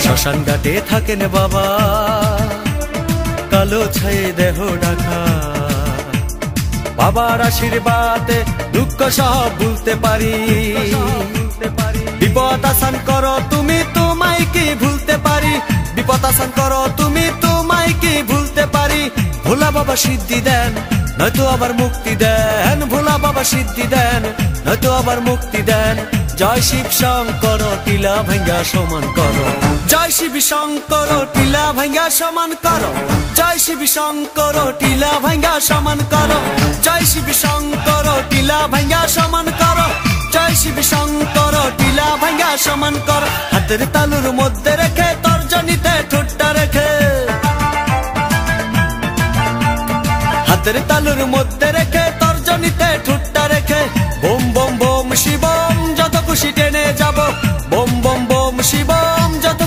শ্মশান ঘাটে থাকেন বাবা, কালো ছায়ে দেহ ঢাকা। বাবার আশীর্বাদে দুঃখ সব ভুলতে পারি। বিপদ আসান করো তুমি, তোমায় কি ভুলতে পারি। বিপদ আসান করো তুমি, তোমায় কি ভুলতে পারি। ভোলা বাবা সিদ্ধি দেন, নয়তো আবার মুক্তি দেন। ভোলা বাবা সিদ্ধি দেন, নয়তো আবার মুক্তি দেন। জয় শিব শঙ্কর টিলা ভাঙ্গা সমান করো। জয় শিব শঙ্কর টিলা ভাঙ্গা সমান করো। জয় শিব শঙ্কর টিলা ভাঙ্গা সমান করো। জয় শিব শঙ্কর টিলা ভাঙ্গা সমান করো। জয় শিব শঙ্কর টিলা ভাঙ্গা সমান করো। হাতের তালুর মধ্যে রেখে তর্জনীতে ঠোঁটটা রেখে, হাতের তালুর মধ্যে রেখে